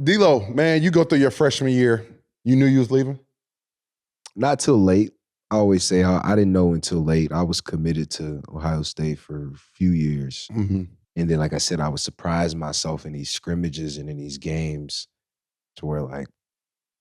D-Lo, man, you go through your freshman year. You knew you was leaving? Not till late. I always say I didn't know until late. I was committed to Ohio State for a few years. Mm-hmm. And then, like I said, I would surprise myself in these scrimmages and in these games to where, like,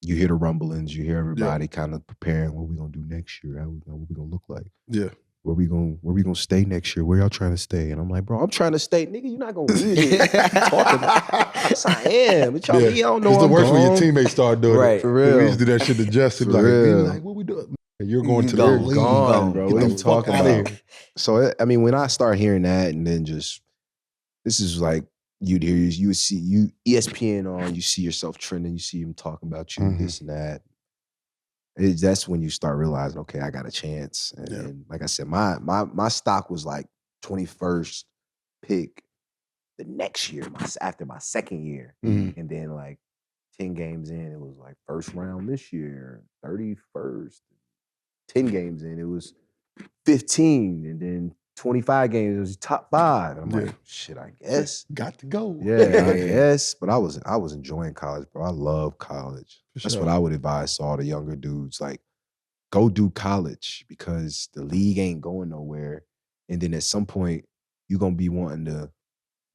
you hear the rumblings, you hear everybody kind of preparing what we gonna do next year, what we gonna look like. Yeah. Where we gonna stay next year? Where y'all trying to stay? And I'm like, bro, I'm trying to stay. Nigga, you're not gonna win here. Talking about. Yes, I am. But y'all, I don't know. It's the worst gone. when your teammates start doing it. For real. We used to do that shit to Justin. Like, what we doing? You're going to the league. Gone, bro. Get What are the you fuck talking out about? of here. So, I mean, when I start hearing that, and then just, this is like, you would see ESPN on, you see yourself trending, you see him talking about you, this and that. That's when you start realizing, okay, I got a chance. And like I said, my stock was like 21st pick the next year, after my second year. And then like 10 games in, it was like first round this year, 31st. 10 games in, it was 15. And then 25 games, it was top 5. And I'm like, shit, I guess. Got to go. Yeah, I guess. But I was enjoying college, bro. I love college. That's what I would advise to all the younger dudes. Like, go do college because the league ain't going nowhere. And then at some point, you're going to be wanting to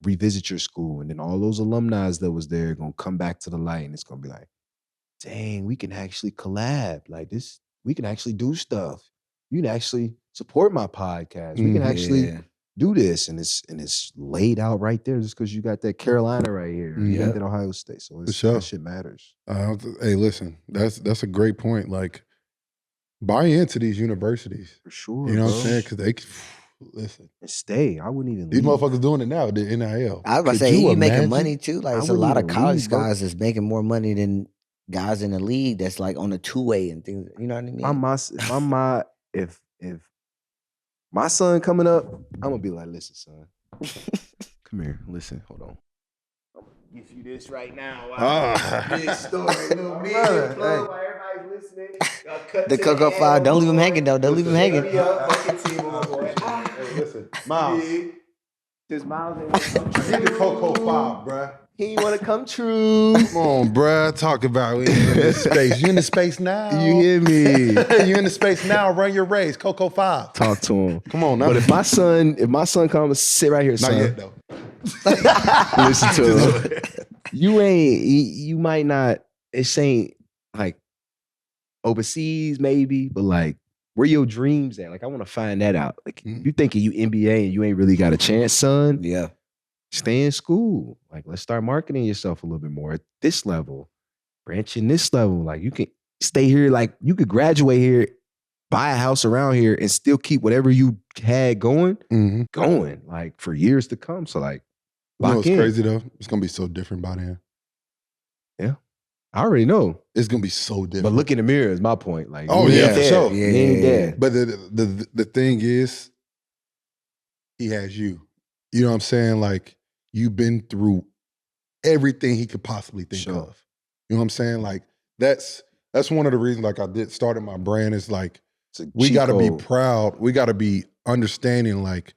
revisit your school. And then all those alumni that was there are going to come back to the light. And it's going to be like, dang, we can actually collab. Like this, we can actually do stuff. You can actually support my podcast. We can actually do this. And it's laid out right there just because you got that Carolina right here. You got that Ohio State. So that shit matters. Hey, listen, that's a great point. Like, buy into these universities. For sure. You know what I'm saying? Because they listen. And stay. I wouldn't even These leave. motherfuckers doing it now, the NIL. I was about to say, you making money too. Like, it's a lot of college guys that's making more money than guys in the league that's like on a two-way and things. You know what I mean? If my son coming up, I'm gonna be like, listen, son. Come here. Listen, hold on. I'm gonna give you this right now. Big story, little big plug while everybody's listening. The Cocoa 5, don't leave him hanging though. Don't leave him hanging. Hey, listen, Miles. This Miles Get the Cocoa 5, bruh. He ain't want to come true. Come on, bruh. Talk about it in this space. You in the space now. You hear me? You in the space now. Run your race. Cocoa 5. Talk to him. Come on now. But if my son comes, sit right here, Not son. yet, though. Listen to him. You might not, it ain't like overseas maybe, but like where your dreams at? Like I want to find that out. Like you thinking you NBA and you ain't really got a chance, son. Yeah. Stay in school. Like, let's start marketing yourself a little bit more at this level. Branch in this level. Like, you can stay here. Like, you could graduate here, buy a house around here, and still keep whatever you had going, like, for years to come. So, like, You know lock what's in. crazy, though? It's going to be so different by then. Yeah. I already know. It's going to be so different. But look in the mirror is my point. Like, oh, yeah, for sure. Yeah, he ain't there. But the thing is, he has you. You know what I'm saying? Like, you've been through everything he could possibly think of. You know what I'm saying? Like, that's one of the reasons, like, started my brand is like, we got to be proud. We got to be understanding, like,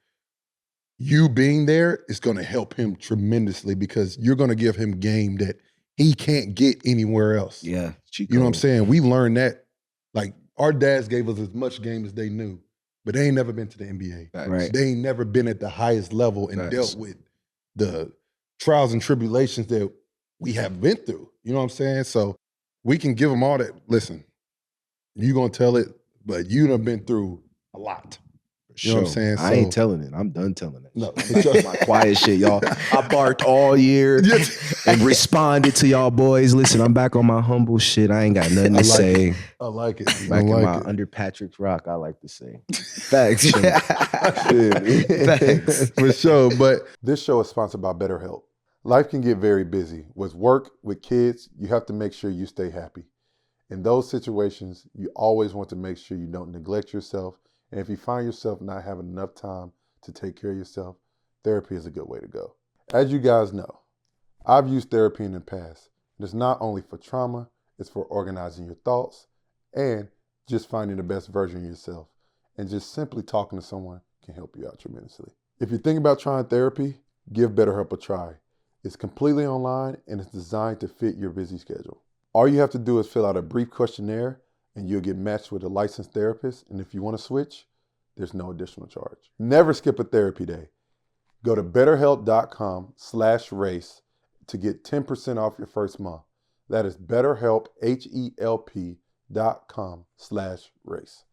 you being there is going to help him tremendously because you're going to give him game that he can't get anywhere else. Yeah. You know what I'm saying? We learned that. Like, our dads gave us as much game as they knew, but they ain't never been to the NBA. Right. They ain't never been at the highest level and dealt with the trials and tribulations that we have been through. You know what I'm saying? So we can give them all that. Listen, you going to tell it, but you done been through a lot. You know what I'm saying? I ain't telling it. I'm done telling it. No. That's my quiet shit, y'all. I barked all year and responded to y'all boys. Listen, I'm back on my humble shit. I ain't got nothing to say. I like it. Back in my under Patrick's rock, I like to say. Facts. Facts. For sure. But this show is sponsored by BetterHelp. Life can get very busy. With work, with kids, you have to make sure you stay happy. In those situations, you always want to make sure you don't neglect yourself. And if you find yourself not having enough time to take care of yourself, therapy is a good way to go. As you guys know, I've used therapy in the past. And it's not only for trauma, it's for organizing your thoughts and just finding the best version of yourself. And just simply talking to someone can help you out tremendously. If you're thinking about trying therapy, give BetterHelp a try. It's completely online and it's designed to fit your busy schedule. All you have to do is fill out a brief questionnaire and you'll get matched with a licensed therapist. And if you want to switch, there's no additional charge. Never skip a therapy day. Go to betterhelp.com/race to get 10% off your first month. That is BetterHelp, HELP.com/race.